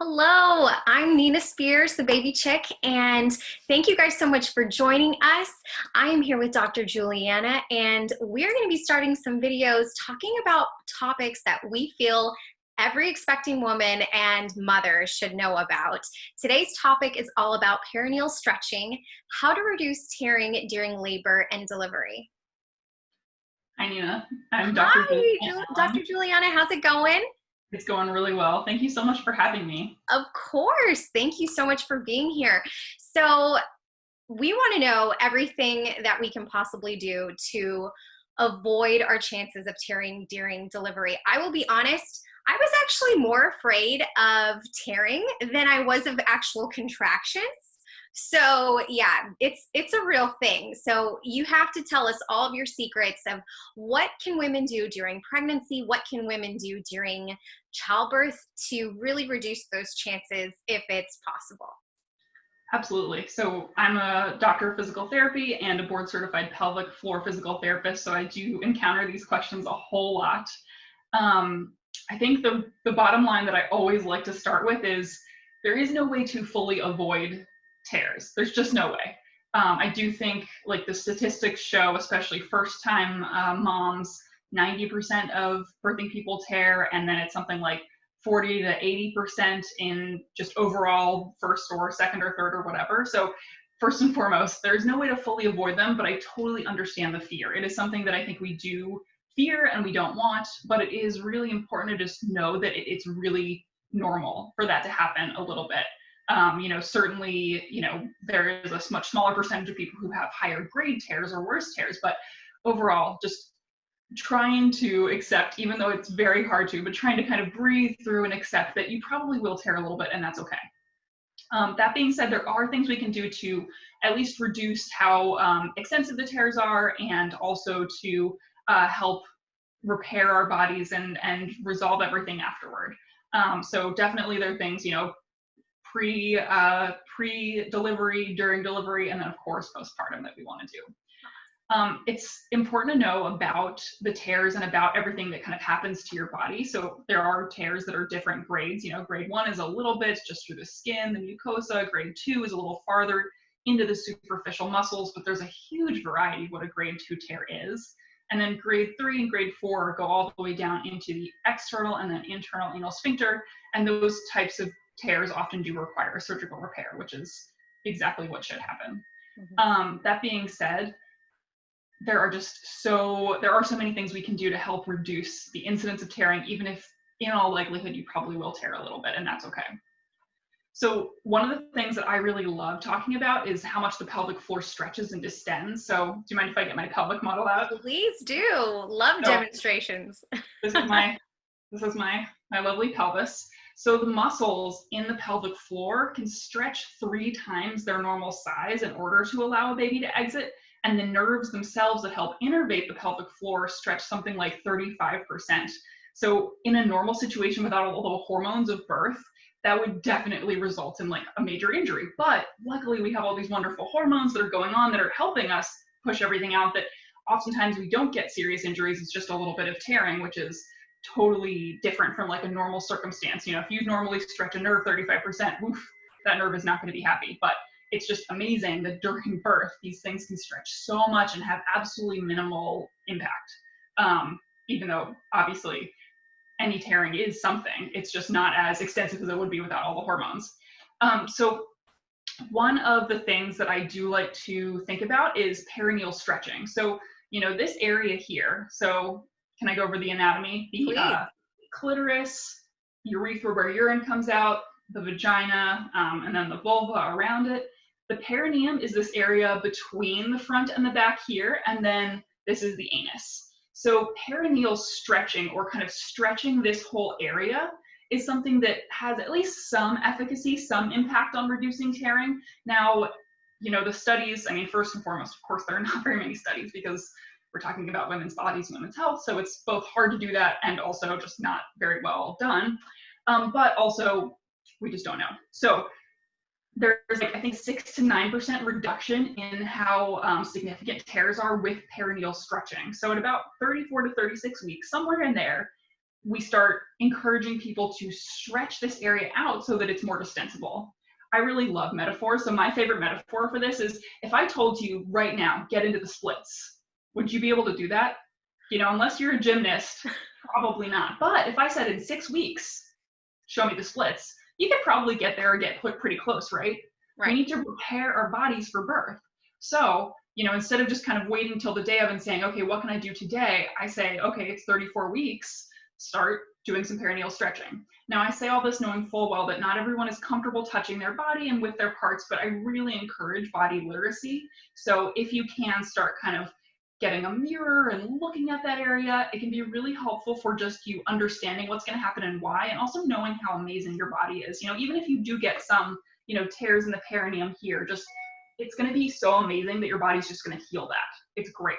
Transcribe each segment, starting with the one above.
Hello, I'm Nina Spears, the baby chick, and thank you guys so much for joining us. I am here with Dr. Juliana, and we're going to be starting some videos talking about topics that we feel every expecting woman and mother should know about. Today's topic is all about perineal stretching, how to reduce tearing during labor and delivery. Hi, Nina. I'm Dr. Hi, Julianna Dr. Allen. Juliana, how's it going? It's going really well. Thank you so much for having me. Of course. Thank you so much for being here. So we want to know everything that we can possibly do to avoid our chances of tearing during delivery. I will be honest, I was actually more afraid of tearing than I was of actual contractions. So yeah, it's a real thing. So you have to tell us all of your secrets of what can women do during pregnancy, what can women do during childbirth to really reduce those chances if it's possible. Absolutely. So I'm a doctor of physical therapy and a board certified pelvic floor physical therapist. So I do encounter these questions a whole lot. I think the bottom line that I always like to start with is there is no way to fully avoid tears. There's just no way. I do think like the statistics show, especially first time moms, 90% of birthing people tear, and then it's something like 40 to 80% in just overall first or second or third or whatever. So first and foremost, there's no way to fully avoid them, but I totally understand the fear. It is something that I think we do fear and we don't want, but it is really important to just know that it's really normal for that to happen a little bit. Certainly, there is a much smaller percentage of people who have higher grade tears or worse tears, but overall, just trying to accept, even though it's very hard to, but trying to kind of breathe through and accept that you probably will tear a little bit, and that's okay. That being said, there are things we can do to at least reduce how extensive the tears are, and also to help repair our bodies and resolve everything afterward. So definitely there are things, pre-delivery, during delivery, and then of course postpartum that we want to do. It's important to know about the tears and about everything that kind of happens to your body. So there are tears that are different grades. Grade 1 is a little bit just through the skin, the mucosa. Grade 2 is a little farther into the superficial muscles, but there's a huge variety of what a grade 2 tear is. And then grade 3 and grade 4 go all the way down into the external and then internal anal sphincter. And those types of tears often do require surgical repair, which is exactly what should happen. That being said, there are so many things we can do to help reduce the incidence of tearing, even if in all likelihood you probably will tear a little bit, and that's okay. So one of the things that I really love talking about is how much the pelvic floor stretches and distends. So do you mind if I get my pelvic model out? Please do. Love demonstrations. This is my lovely pelvis. So the muscles in the pelvic floor can stretch 3 times their normal size in order to allow a baby to exit. And the nerves themselves that help innervate the pelvic floor stretch something like 35%. So in a normal situation without all the hormones of birth, that would definitely result in like a major injury. But luckily we have all these wonderful hormones that are going on that are helping us push everything out, that oftentimes we don't get serious injuries. It's just a little bit of tearing, which is totally different from like a normal circumstance. If you normally stretch a nerve 35%, oof, that nerve is not going to be happy. But it's just amazing that during birth, these things can stretch so much and have absolutely minimal impact. Even though obviously any tearing is something, it's just not as extensive as it would be without all the hormones. So one of the things that I do like to think about is perineal stretching. So, this area here, so can I go over the anatomy? The clitoris, urethra where urine comes out, the vagina, and then the vulva around it. The perineum is this area between the front and the back here, and then this is the anus. So perineal stretching, or kind of stretching this whole area, is something that has at least some efficacy, some impact on reducing tearing. Now, the studies, first and foremost, of course, there are not very many studies because we're talking about women's bodies and women's health, so it's both hard to do that and also just not very well done. But also, we just don't know. So there's like, I think 6 to 9% reduction in how significant tears are with perineal stretching. So at about 34 to 36 weeks, somewhere in there, we start encouraging people to stretch this area out so that it's more distensible. I really love metaphors. So my favorite metaphor for this is, if I told you right now, get into the splits, would you be able to do that? You know, unless you're a gymnast, probably not. But if I said in 6 weeks, show me the splits, you could probably get there or get pretty close, right? We need to prepare our bodies for birth. So, you know, instead of just kind of waiting till the day of and saying, okay, what can I do today? I say, okay, it's 34 weeks, start doing some perineal stretching. Now, I say all this knowing full well that not everyone is comfortable touching their body and with their parts, but I really encourage body literacy. So if you can start kind of getting a mirror and looking at that area, it can be really helpful for just you understanding what's going to happen and why, and also knowing how amazing your body is. You know, even if you do get some, you know, tears in the perineum here, just, it's going to be so amazing that your body's just going to heal that. It's great.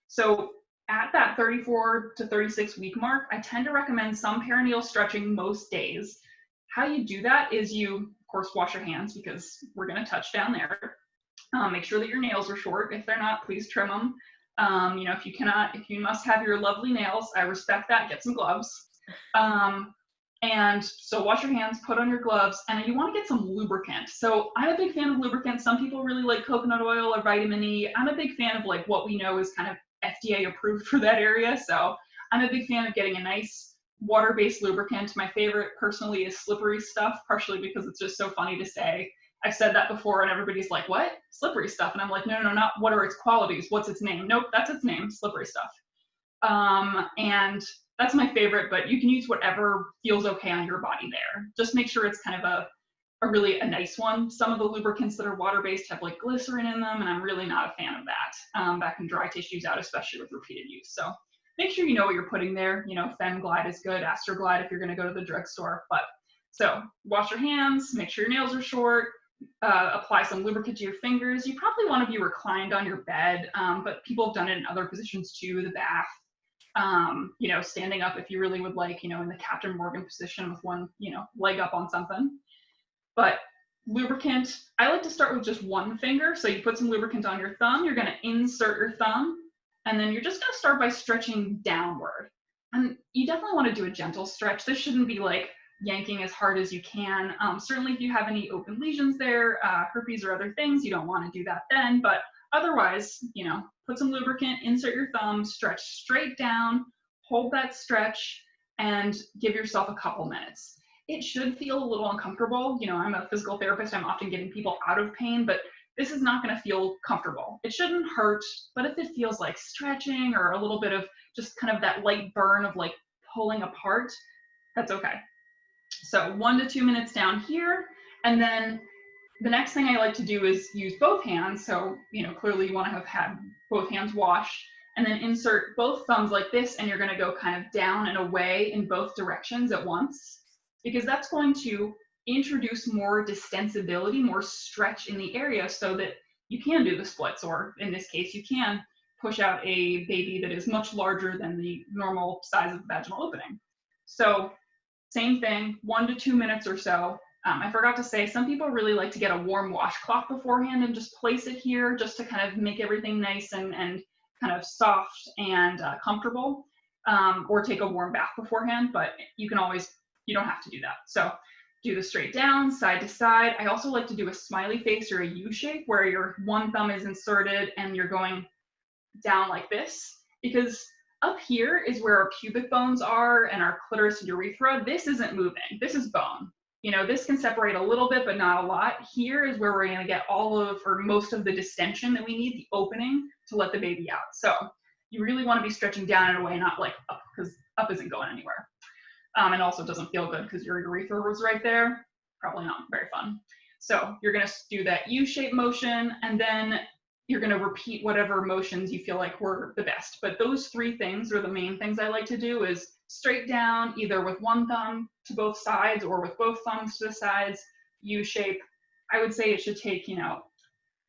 So at that 34 to 36 week mark, I tend to recommend some perineal stretching most days. How you do that is you, of course, wash your hands, because we're going to touch down there. Make sure that your nails are short. If they're not, please trim them. You know, if you must have your lovely nails, I respect that. Get some gloves. And so wash your hands, put on your gloves, and you want to get some lubricant. So I'm a big fan of lubricant. Some people really like coconut oil or vitamin E. I'm a big fan of like what we know is kind of FDA approved for that area. So I'm a big fan of getting a nice water-based lubricant. My favorite personally is Slippery Stuff, partially because it's just so funny to say. I've said that before and everybody's like, what? Slippery Stuff. And I'm like, no, not what are its qualities? What's its name? Nope, that's its name, Slippery Stuff. And that's my favorite, but you can use whatever feels okay on your body there. Just make sure it's kind of a really nice one. Some of the lubricants that are water-based have like glycerin in them, and I'm really not a fan of that. That can dry tissues out, especially with repeated use. So make sure you know what you're putting there. You know, Femglide is good, Astroglide if you're gonna go to the drugstore. But so wash your hands, make sure your nails are short, apply some lubricant to your fingers. You probably want to be reclined on your bed, but people have done it in other positions too, the bath. You know, standing up if you really would like, you know, in the Captain Morgan position with one, you know, leg up on something. But lubricant, I like to start with just one finger. So you put some lubricant on your thumb, you're going to insert your thumb, and then you're just going to start by stretching downward. And you definitely want to do a gentle stretch. This shouldn't be like yanking as hard as you can. Certainly if you have any open lesions there, herpes or other things, you don't want to do that then, but otherwise, you know, put some lubricant, insert your thumb, stretch straight down, hold that stretch, and give yourself a couple minutes. It should feel a little uncomfortable. You know, I'm a physical therapist. I'm often getting people out of pain, but this is not going to feel comfortable. It shouldn't hurt, but if it feels like stretching or a little bit of just kind of that light burn of like pulling apart, that's okay. So 1 to 2 minutes down here, and then the next thing I like to do is use both hands. So, you know, clearly you want to have had both hands washed, and then insert both thumbs like this, and you're going to go kind of down and away in both directions at once, because that's going to introduce more distensibility, more stretch in the area so that you can do the splits, or in this case, you can push out a baby that is much larger than the normal size of the vaginal opening. So same thing, 1 to 2 minutes or so. I forgot to say, some people really like to get a warm washcloth beforehand and just place it here just to kind of make everything nice and kind of soft and comfortable, or take a warm bath beforehand, but you don't have to do that. So do the straight down, side to side. I also like to do a smiley face or a U shape where your one thumb is inserted and you're going down like this, because up here is where our pubic bones are and our clitoris and urethra. This isn't moving, this is bone. You know, this can separate a little bit, but not a lot. Here is where we're going to get all of, or most of the distension that we need, the opening to let the baby out. So you really want to be stretching down and away, not like up, because up isn't going anywhere. And also doesn't feel good because your urethra was right there. Probably not very fun. So you're going to do that U-shaped motion, and then you're going to repeat whatever motions you feel like were the best. But those three things are the main things I like to do, is straight down, either with one thumb to both sides or with both thumbs to the sides, U-shape. I would say it should take, you know,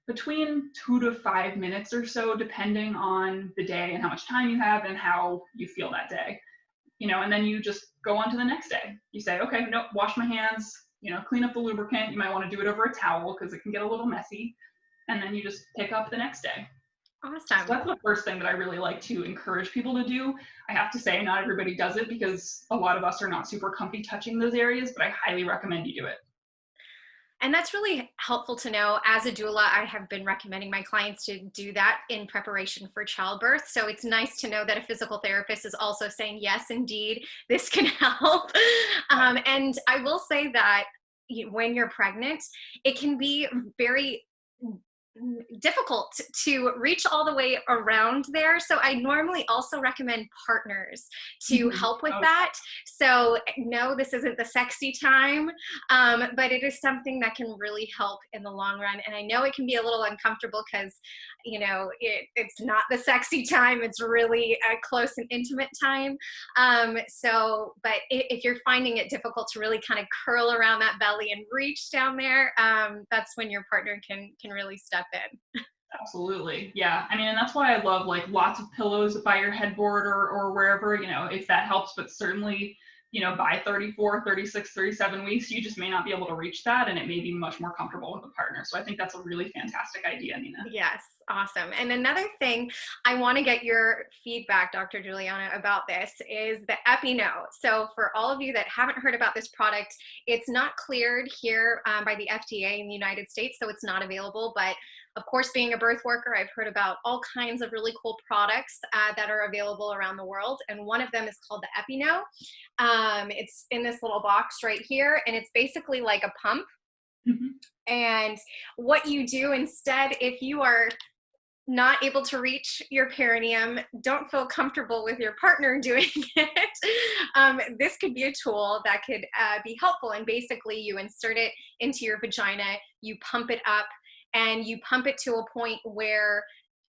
between 2 to 5 minutes or so, depending on the day and how much time you have and how you feel that day. You know, and then you just go on to the next day. You say, okay, nope, wash my hands, you know, clean up the lubricant. You might want to do it over a towel because it can get a little messy. And then you just pick up the next day. So Awesome. that's the first thing that I really like to encourage people to do. I have to say, not everybody does it because a lot of us are not super comfy touching those areas, but I highly recommend you do it. And that's really helpful to know. As a doula, I have been recommending my clients to do that in preparation for childbirth. So it's nice to know that a physical therapist is also saying, yes, indeed, this can help. And I will say that when you're pregnant, it can be very difficult to reach all the way around there. So I normally also recommend partners to Mhm. help with Oh, that. So no, this isn't the sexy time, but it is something that can really help in the long run. And I know it can be a little uncomfortable because, it's not the sexy time. It's really a close and intimate time. But if you're finding it difficult to really kind of curl around that belly and reach down there, that's when your partner can really step in. absolutely. Yeah. I mean, and that's why I love like lots of pillows by your headboard or wherever, if that helps, but certainly, by 34, 36, 37 weeks, you just may not be able to reach that and it may be much more comfortable with a partner. So I think that's a really fantastic idea, Nina. Yes, awesome. And another thing I want to get your feedback, Dr. Juliana, about this is the EpiNo. So for all of you that haven't heard about this product, it's not cleared here by the FDA in the United States, so it's not available. But of course, being a birth worker, I've heard about all kinds of really cool products that are available around the world. And one of them is called the EpiNo. It's in this little box right here, and it's basically like a pump. Mhm. And what you do instead, if you are not able to reach your perineum, don't feel comfortable with your partner doing it, this could be a tool that could be helpful. And basically, you insert it into your vagina, you pump it up, and you pump it to a point where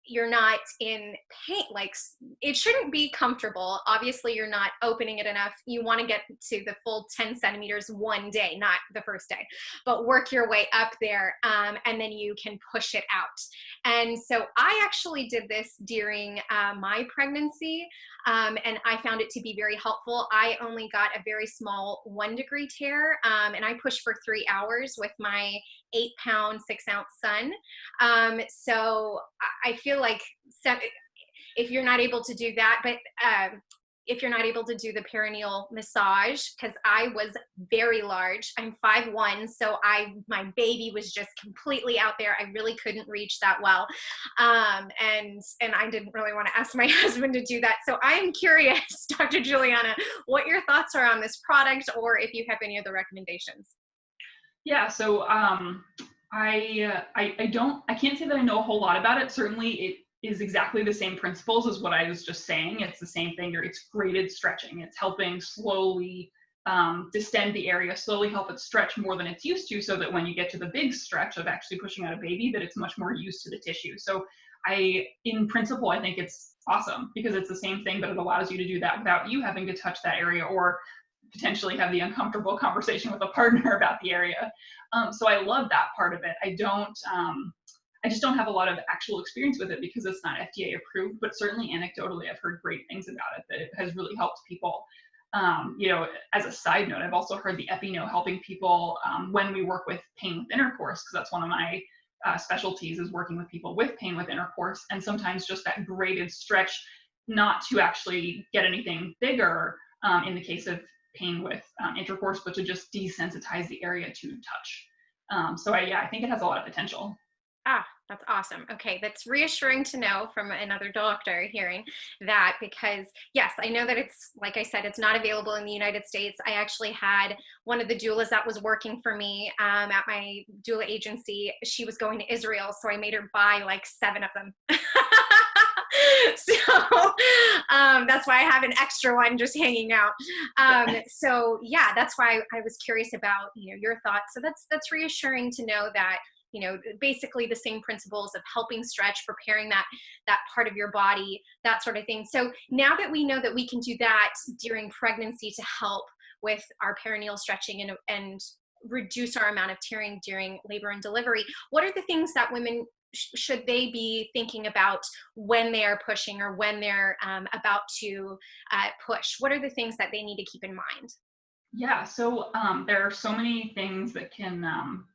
you're not in pain. Like, it shouldn't be comfortable. Obviously, you're not opening it enough. You want to get to the full 10 centimeters one day, not the first day, but work your way up there, and then you can push it out. And so I actually did this during my pregnancy, and I found it to be very helpful. I only got a very small 1-degree tear, and I pushed for 3 hours with my 8-pound 6-ounce son. So I feel like if you're not able to do that, but if you're not able to do the perineal massage, because I was very large, I'm 5'1", so my baby was just completely out there. I really couldn't reach that well, and I didn't really want to ask my husband to do that. So I am curious, Dr. Juliana, what your thoughts are on this product, or if you have any other recommendations. Yeah, so I can't say that I know a whole lot about it. Certainly, it is exactly the same principles as what I was just saying. It's the same thing. It's graded stretching. It's helping slowly distend the area, slowly help it stretch more than it's used to, so that when you get to the big stretch of actually pushing out a baby, that it's much more used to the tissue. So in principle, I think it's awesome because it's the same thing, but it allows you to do that without you having to touch that area or potentially have the uncomfortable conversation with a partner about the area. So I love that part of it. I just don't have a lot of actual experience with it because it's not FDA approved, but certainly anecdotally, I've heard great things about it, that it has really helped people. As a side note, I've also heard the EpiNo helping people when we work with pain with intercourse, because that's one of my specialties, is working with people with pain with intercourse, and sometimes just that graded stretch, not to actually get anything bigger in the case of pain with intercourse, but to just desensitize the area to touch. I think it has a lot of potential. Ah, that's awesome. Okay, that's reassuring to know from another doctor hearing that, because yes, I know that it's, like I said, it's not available in the United States. I actually had one of the doulas that was working for me at my doula agency. She was going to Israel, so I made her buy like 7 of them. So that's why I have an extra one just hanging out. So yeah, that's why I was curious about your thoughts. So that's reassuring to know that basically the same principles of helping stretch, preparing that part of your body, that sort of thing. So now that we know that we can do that during pregnancy to help with our perineal stretching and reduce our amount of tearing during labor and delivery, what are the things that women should they be thinking about when they are pushing, or when they're about to push? What are the things that they need to keep in mind? Yeah, so there are so many things that can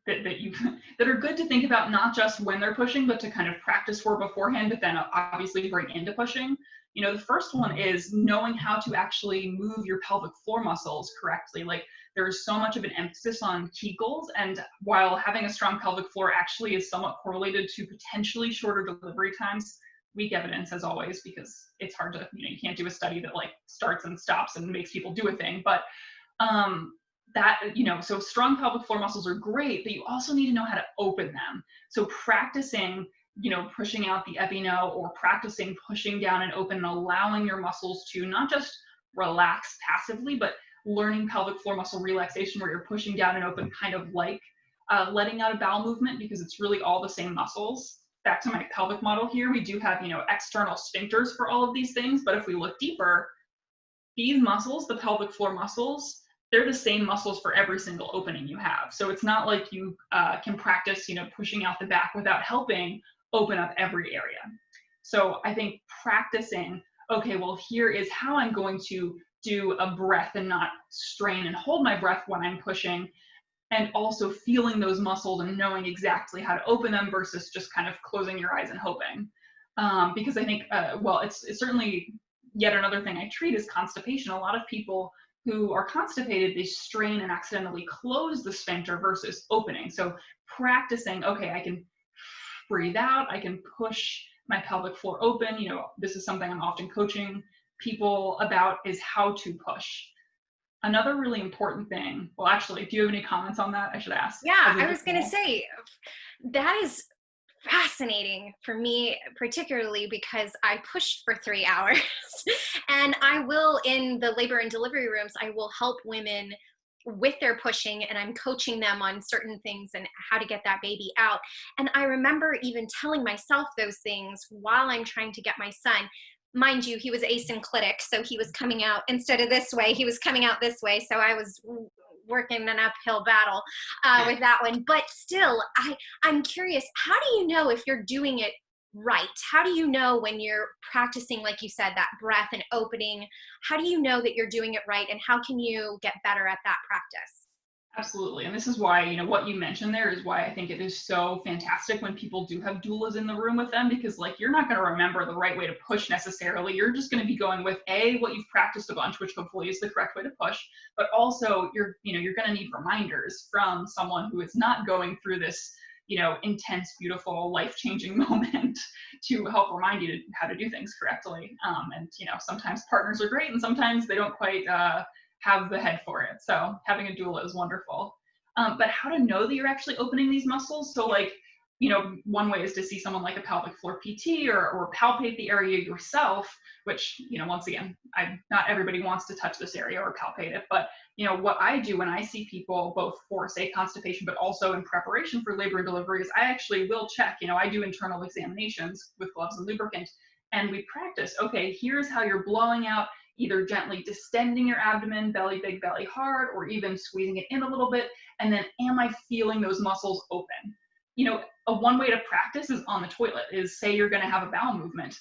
that you that are good to think about, not just when they're pushing, but to kind of practice for beforehand, but then obviously bring into pushing. You know, the first one is knowing how to actually move your pelvic floor muscles correctly. Like there's so much of an emphasis on Kegels, and while having a strong pelvic floor actually is somewhat correlated to potentially shorter delivery times, weak evidence as always, because it's hard to, you can't do a study that like starts and stops and makes people do a thing, but um, that, so strong pelvic floor muscles are great, but you also need to know how to open them. So practicing, pushing out the epino, or practicing pushing down and open and allowing your muscles to not just relax passively, but learning pelvic floor muscle relaxation where you're pushing down and open, kind of like letting out a bowel movement, because it's really all the same muscles. Back to my pelvic model here, we do have, external sphincters for all of these things, but if we look deeper, these muscles, the pelvic floor muscles, they're the same muscles for every single opening you have. So it's not like you can practice, pushing out the back without helping open up every area. So I think practicing, okay, well, here is how I'm going to do a breath and not strain and hold my breath when I'm pushing, and also feeling those muscles and knowing exactly how to open them versus just kind of closing your eyes and hoping. Because I think, it's certainly yet another thing I treat is constipation. A lot of people who are constipated, they strain and accidentally close the sphincter versus opening. So practicing, okay, I can breathe out, I can push my pelvic floor open. This is something I'm often coaching people about, is how to push. Another really important thing, well, actually, do you have any comments on that? I should ask. Yeah, I was going to say that is fascinating for me, particularly because I pushed for 3 hours and I will, in the labor and delivery rooms, I will help women with their pushing, and I'm coaching them on certain things and how to get that baby out. And I remember even telling myself those things while I'm trying to get my son. Mind you, he was asynclitic, so he was coming out, instead of this way, he was coming out this way. So I was working an uphill battle with that one. But still, I'm curious, how do you know if you're doing it right? How do you know when you're practicing, like you said, that breath and opening? How do you know that you're doing it right, and how can you get better at that practice? Absolutely. And this is why, what you mentioned there is why I think it is so fantastic when people do have doulas in the room with them, because like, you're not going to remember the right way to push necessarily. You're just going to be going with what you've practiced a bunch, which hopefully is the correct way to push, but also you're going to need reminders from someone who is not going through this, intense, beautiful, life-changing moment to help remind you how to do things correctly. And, sometimes partners are great and sometimes they don't quite, have the head for it. So having a doula is wonderful. But how to know that you're actually opening these muscles? So like, one way is to see someone like a pelvic floor PT, or palpate the area yourself, which, once again, not everybody wants to touch this area or palpate it. But, what I do when I see people, both for, say, constipation, but also in preparation for labor and delivery, is I actually will check, I do internal examinations with gloves and lubricant, and we practice, okay, here's how you're blowing out, either gently distending your abdomen, belly big, belly hard, or even squeezing it in a little bit. And then, am I feeling those muscles open? A one way to practice is on the toilet, is say you're going to have a bowel movement.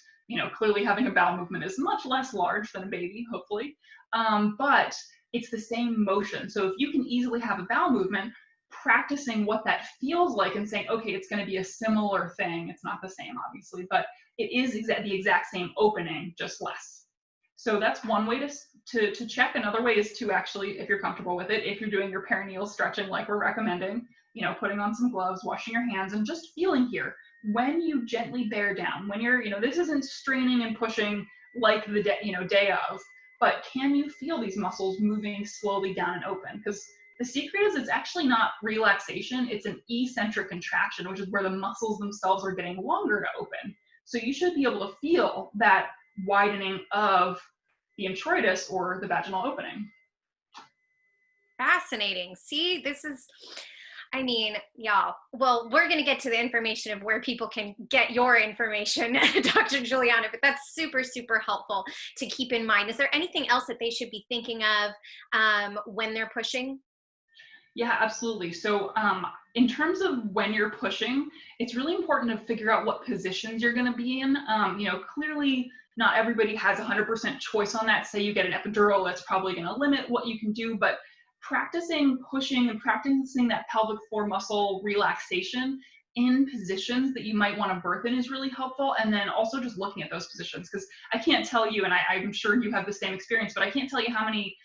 Clearly having a bowel movement is much less large than a baby, hopefully. But it's the same motion. So if you can easily have a bowel movement, practicing what that feels like and saying, okay, it's going to be a similar thing. It's not the same, obviously, but it is the exact same opening, just less. So that's one way to check. Another way is to actually, if you're comfortable with it, if you're doing your perineal stretching like we're recommending, putting on some gloves, washing your hands, and just feeling here. When you gently bear down, when you're, this isn't straining and pushing like the day of, but can you feel these muscles moving slowly down and open? Because the secret is it's actually not relaxation, it's an eccentric contraction, which is where the muscles themselves are getting longer to open. So you should be able to feel that widening of the introitus or the vaginal opening. Fascinating. See, y'all, well, we're going to get to the information of where people can get your information, Dr. Julianna, but that's super, super helpful to keep in mind. Is there anything else that they should be thinking of when they're pushing? Yeah, absolutely. So in terms of when you're pushing, it's really important to figure out what positions you're going to be in. Clearly, not everybody has 100% choice on that. Say you get an epidural, that's probably going to limit what you can do. But practicing pushing and practicing that pelvic floor muscle relaxation in positions that you might want to birth in is really helpful. And then also just looking at those positions, because I can't tell you, and I'm sure you have the same experience, but I can't tell you how many,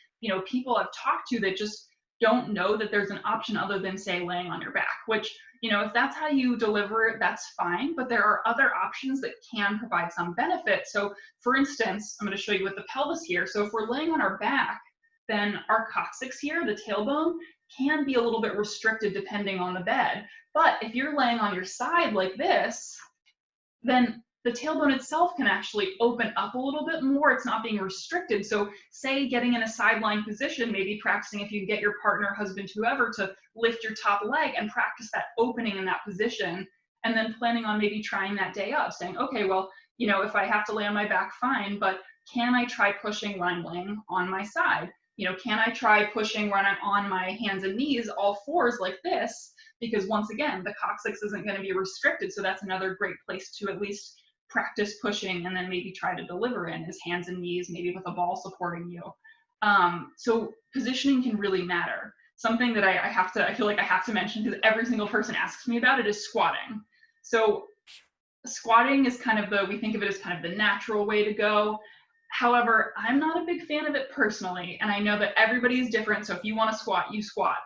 people I've talked to that just don't know that there's an option other than, say, laying on your back, which, if that's how you deliver it, that's fine. But there are other options that can provide some benefit. So for instance, I'm going to show you with the pelvis here. So if we're laying on our back, then our coccyx here, the tailbone, can be a little bit restricted depending on the bed. But if you're laying on your side like this, then the tailbone itself can actually open up a little bit more. It's not being restricted. So say getting in a sideline position, maybe practicing if you get your partner, husband, whoever, to lift your top leg and practice that opening in that position, and then planning on maybe trying that day up, saying, okay, well, if I have to lay on my back, fine, but can I try pushing when I'm laying on my side? Can I try pushing when I'm on my hands and knees, all fours like this? Because once again, the coccyx isn't going to be restricted. So that's another great place to at least practice pushing and then maybe try to deliver in, is hands and knees, maybe with a ball supporting you. So positioning can really matter. Something that I feel like I have to mention, because every single person asks me about it, is squatting. So squatting is we think of it as kind of the natural way to go. However, I'm not a big fan of it personally, and I know that everybody is different, so if you want to squat, you squat.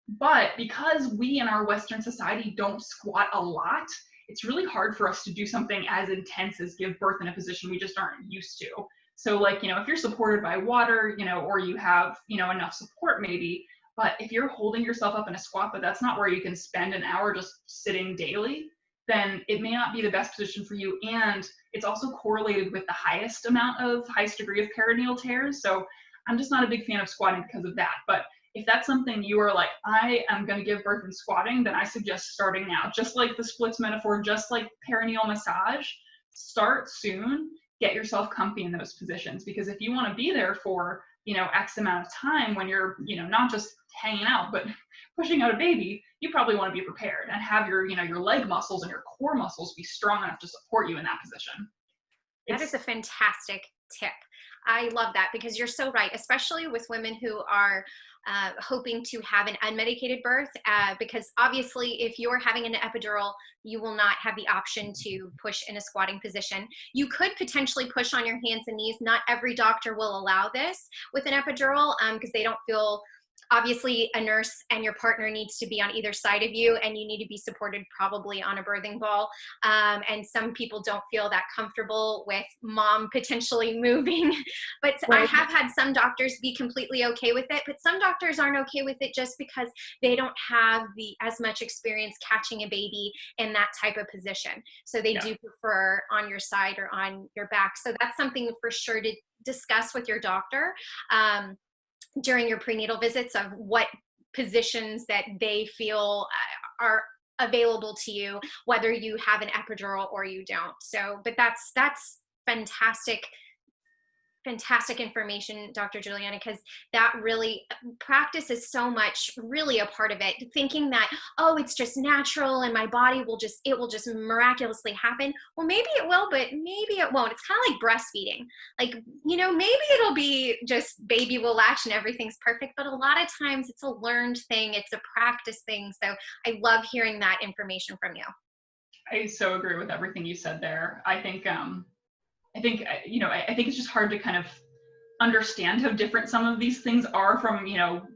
But because we in our Western society don't squat a lot, it's really hard for us to do something as intense as give birth in a position we just aren't used to. So if you're supported by water, or you have, enough support maybe, but if you're holding yourself up in a squat, but that's not where you can spend an hour just sitting daily, then it may not be the best position for you. And it's also correlated with the highest degree of perineal tears. So I'm just not a big fan of squatting because of that. But if that's something you are like, I am going to give birth in squatting, then I suggest starting now. Just like the splits metaphor, just like perineal massage, start soon, get yourself comfy in those positions. Because if you want to be there for, X amount of time when you're, not just hanging out, but pushing out a baby, you probably want to be prepared and have your, your leg muscles and your core muscles be strong enough to support you in that position. That is a fantastic tip. I love that, because you're so right, especially with women who are hoping to have an unmedicated birth, because obviously if you're having an epidural, you will not have the option to push in a squatting position. You could potentially push on your hands and knees. Not every doctor will allow this with an epidural, because they don't feel, obviously a nurse and your partner needs to be on either side of you, and you need to be supported probably on a birthing ball. And some people don't feel that comfortable with mom potentially moving. But right. I have had some doctors be completely okay with it, but some doctors aren't okay with it just because they don't have as much experience catching a baby in that type of position. So they do prefer on your side or on your back. So that's something for sure to discuss with your doctor during your prenatal visits, of what positions that they feel are available to you, whether you have an epidural or you don't. So, but that's fantastic information, Dr. Julianna, because that really, practice is so much really a part of it. Thinking that, oh, it's just natural and my body will just miraculously happen. Well, maybe it will, but maybe it won't. It's kind of like breastfeeding. Maybe it'll be just baby will latch and everything's perfect, but a lot of times it's a learned thing. It's a practice thing. So I love hearing that information from you. I so agree with everything you said there. I think it's just hard to kind of understand how different some of these things are from,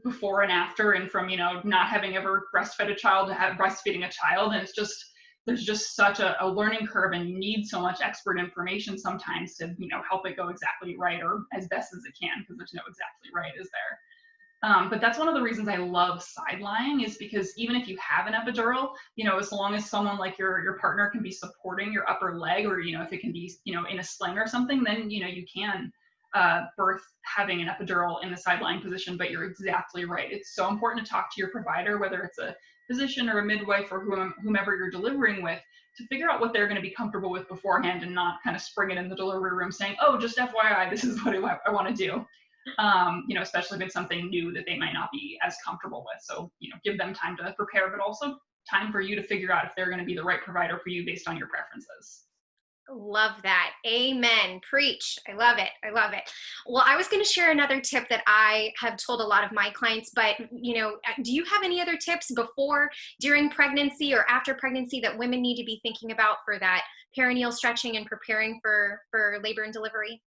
before and after, and from, not having ever breastfed a child to breastfeeding a child. And there's just such a learning curve, and you need so much expert information sometimes to, help it go exactly right, or as best as it can, because there's no exactly right, is there? But that's one of the reasons I love side lying, is because even if you have an epidural, as long as someone like your partner can be supporting your upper leg, or, if it can be, in a sling or something, then, you can birth having an epidural in the side lying position. But you're exactly right. It's so important to talk to your provider, whether it's a physician or a midwife or whomever you're delivering with, to figure out what they're going to be comfortable with beforehand, and not kind of spring it in the delivery room saying, oh, just FYI, this is what I want to do. Especially if it's something new that they might not be as comfortable with. So, give them time to prepare, but also time for you to figure out if they're going to be the right provider for you based on your preferences. Love that. Amen. Preach. I love it. I love it. Well, I was going to share another tip that I have told a lot of my clients, but do you have any other tips before, during pregnancy, or after pregnancy that women need to be thinking about for that perineal stretching and preparing for labor and delivery?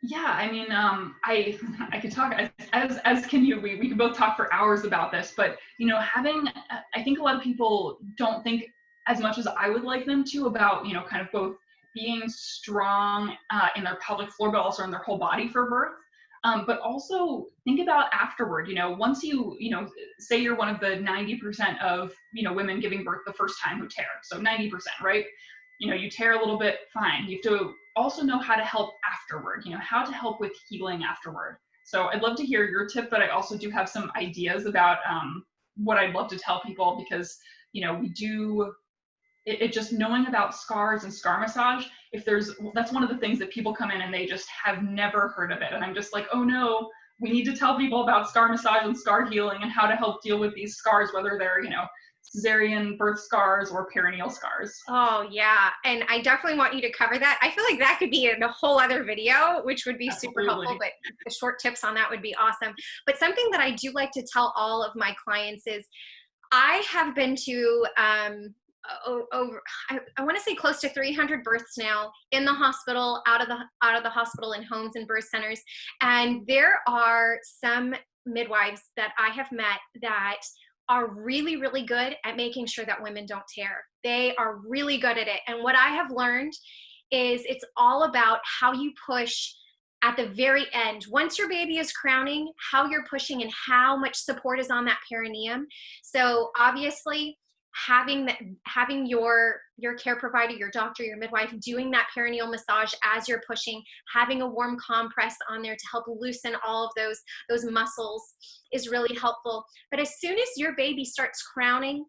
Yeah, I mean, I could talk as can you. We can both talk for hours about this, but having I think a lot of people don't think as much as I would like them to about kind of both being strong in their pelvic floor, but also in their whole body for birth. But also think about afterward. Once say you're one of the 90% of women giving birth the first time who tear, so 90%, right? You tear a little bit, fine. You have to also know how to help afterward, how to help with healing afterward. So I'd love to hear your tip, but I also do have some ideas about what I'd love to tell people, because we do it just knowing about scars and scar massage. That's one of the things that people come in and they just have never heard of it, and I'm just like, oh no, we need to tell people about scar massage and scar healing and how to help deal with these scars, whether they're cesarean birth scars or perineal scars. Oh yeah, and I definitely want you to cover that. I feel like that could be in a whole other video, which would be super helpful, but the short tips on that would be awesome. But something that I do like to tell all of my clients is I have been to over I want to say close to 300 births now, in the hospital, out of the hospital, in homes and birth centers, and there are some midwives that I have met that are really, really good at making sure that women don't tear. They are really good at it. And what I have learned is it's all about how you push at the very end. Once your baby is crowning, how you're pushing and how much support is on that perineum. So obviously, having your care provider, your doctor, your midwife doing that perineal massage as you're pushing, having a warm compress on there to help loosen all of those muscles is really helpful. But as soon as your baby starts crowning,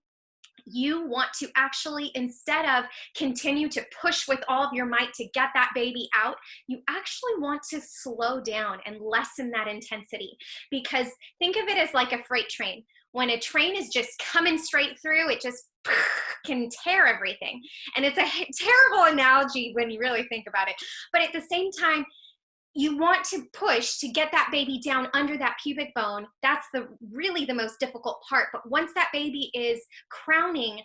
you want to actually, instead of continue to push with all of your might to get that baby out, you actually want to slow down and lessen that intensity. Because think of it as like a freight train. When a train is just coming straight through, it just can tear everything. And it's a terrible analogy when you really think about it. But at the same time, you want to push to get that baby down under that pubic bone. That's really the most difficult part. But once that baby is crowning,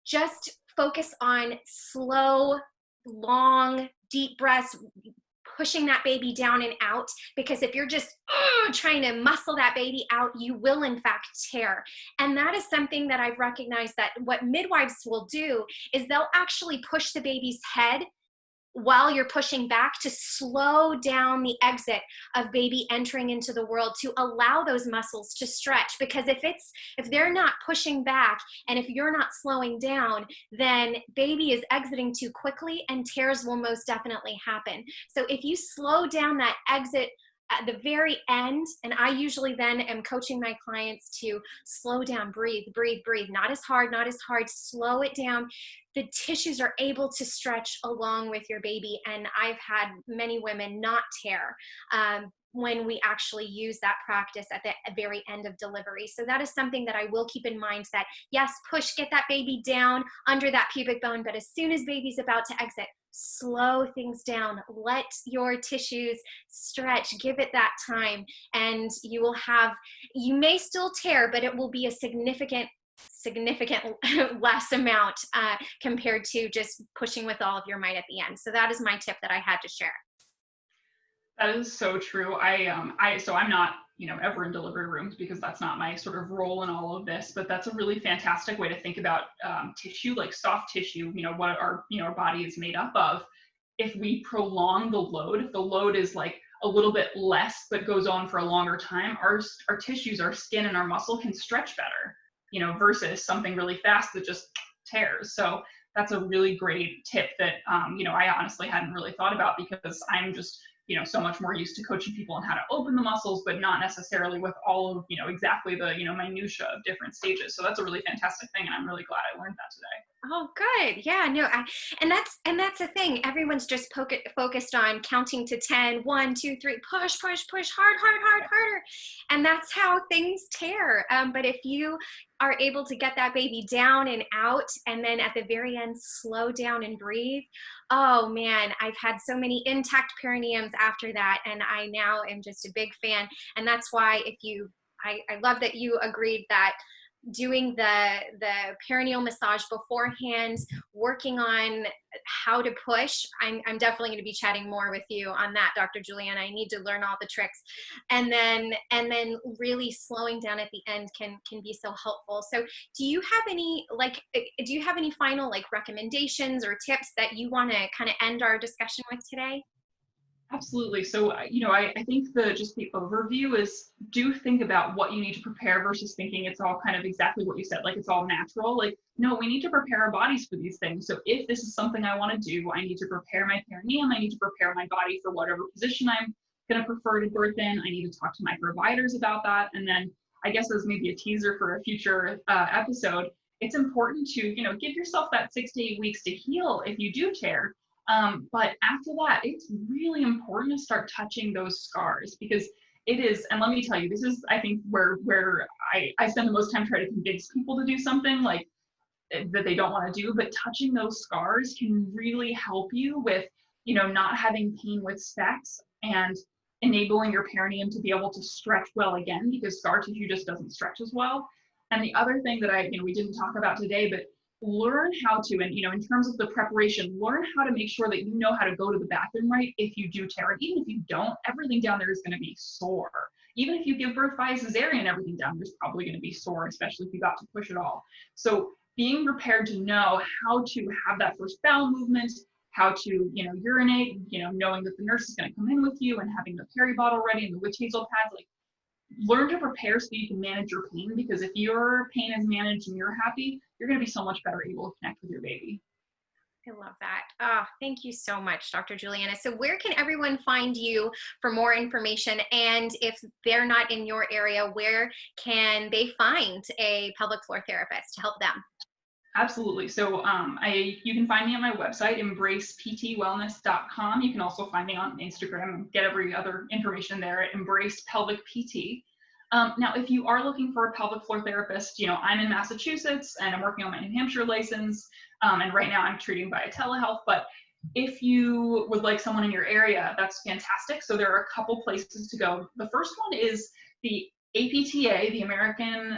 just focus on slow, long, deep breaths, pushing that baby down and out, because if you're just trying to muscle that baby out, you will in fact tear. And that is something that I've recognized, that what midwives will do is they'll actually push the baby's head while you're pushing back to slow down the exit of baby entering into the world, to allow those muscles to stretch. Because if they're not pushing back and if you're not slowing down, then baby is exiting too quickly and tears will most definitely happen. So if you slow down that exit at the very end, and I usually then am coaching my clients to slow down, breathe, breathe, breathe, not as hard, slow it down. The tissues are able to stretch along with your baby. And I've had many women not tear when we actually use that practice at the very end of delivery. So that is something that I will keep in mind, that yes, push, get that baby down under that pubic bone, but as soon as baby's about to exit, slow things down, let your tissues stretch, give it that time, and you may still tear, but it will be a significant less amount compared to just pushing with all of your might at the end. So that is my tip that I had to share. That is so true. So I'm not, ever in delivery rooms, because that's not my sort of role in all of this, but that's a really fantastic way to think about tissue, like soft tissue, what our body is made up of. If we prolong the load, if the load is like a little bit less, but goes on for a longer time, our tissues, our skin and our muscle can stretch better, versus something really fast that just tears. So that's a really great tip that, I honestly hadn't really thought about, because I'm just, so much more used to coaching people on how to open the muscles, but not necessarily with all of, exactly the, minutia of different stages. So that's a really fantastic thing. And I'm really glad I learned that today. Oh, good. Yeah, no, and that's the thing. Everyone's just focused on counting to 10, 1, 2, 3, push, push, push, hard, hard, hard, harder. And that's how things tear. But if you are able to get that baby down and out, and then at the very end, slow down and breathe. Oh man, I've had so many intact perineums after that. And I now am just a big fan. And that's why I love that you agreed that doing the perineal massage beforehand, working on how to push. I'm definitely going to be chatting more with you on that, Dr. Julianna. I need to learn all the tricks, and then really slowing down at the end can be so helpful. So do you have any final like recommendations or tips that you want to kind of end our discussion with today? Absolutely. So, I think the overview is, do think about what you need to prepare versus thinking it's all kind of exactly what you said, like it's all natural. Like, no, we need to prepare our bodies for these things. So if this is something I want to do, I need to prepare my perineum. I need to prepare my body for whatever position I'm going to prefer to birth in. I need to talk to my providers about that. And then I guess as maybe a teaser for a future episode, it's important to, give yourself that 6 to 8 weeks to heal if you do tear. But after that, it's really important to start touching those scars, because it is, and let me tell you, this is, I think, where I spend the most time trying to convince people to do something like that they don't want to do, but touching those scars can really help you with, not having pain with sex and enabling your perineum to be able to stretch well again, because scar tissue just doesn't stretch as well. And the other thing that we didn't talk about today, but learn how to, and in terms of the preparation, learn how to make sure that you know how to go to the bathroom right if you do tear. And even if you don't, everything down there is going to be sore. Even if you give birth by a cesarean, everything down there is probably going to be sore, especially if you got to push it all. So being prepared to know how to have that first bowel movement, how to urinate, knowing that the nurse is going to come in with you, and having the peri bottle ready and the witch hazel pads, like, learn to prepare so you can manage your pain, because if your pain is managed and you're happy, you're going to be so much better able to connect with your baby. I love that. Oh, thank you so much, Dr. Julianna. So where can everyone find you for more information? And if they're not in your area, where can they find a pelvic floor therapist to help them? Absolutely. So you can find me on my website, embraceptwellness.com. You can also find me on Instagram and get every other information there at Embrace Pelvic PT. Now, if you are looking for a pelvic floor therapist, I'm in Massachusetts and I'm working on my New Hampshire license. And right now I'm treating via telehealth. But if you would like someone in your area, that's fantastic. So there are a couple places to go. The first one is the APTA, the American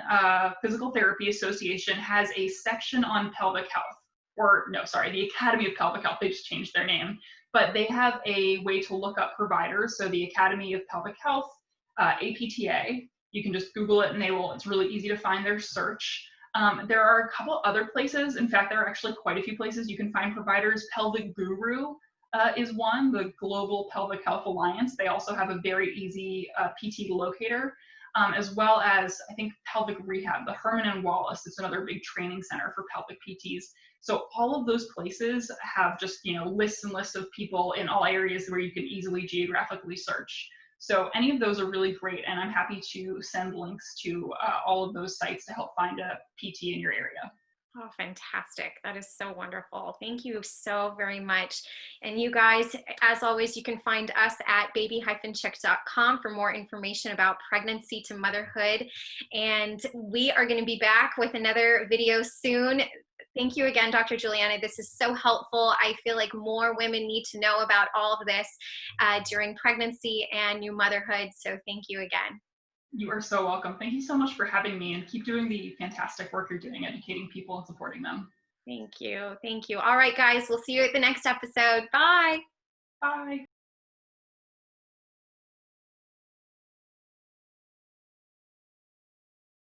Physical Therapy Association, has a section on pelvic health. Or no, sorry, the Academy of Pelvic Health. They just changed their name. But they have a way to look up providers. So the Academy of Pelvic Health, APTA, you can just Google it and it's really easy to find their search. There are a couple other places. In fact, there are actually quite a few places you can find providers. Pelvic Guru is one, the Global Pelvic Health Alliance. They also have a very easy PT locator, as well as, I think, Pelvic Rehab, the Herman and Wallace. It's another big training center for pelvic PTs. So all of those places have just, lists and lists of people in all areas where you can easily geographically search. So any of those are really great, and I'm happy to send links to all of those sites to help find a PT in your area. Oh, fantastic. That is so wonderful. Thank you so very much. And you guys, as always, you can find us at baby-chick.com for more information about pregnancy to motherhood. And we are going to be back with another video soon. Thank you again, Dr. Julianna. This is so helpful. I feel like more women need to know about all of this during pregnancy and new motherhood. So thank you again. You are so welcome. Thank you so much for having me, and keep doing the fantastic work you're doing, educating people and supporting them. Thank you. Thank you. All right, guys, we'll see you at the next episode. Bye. Bye.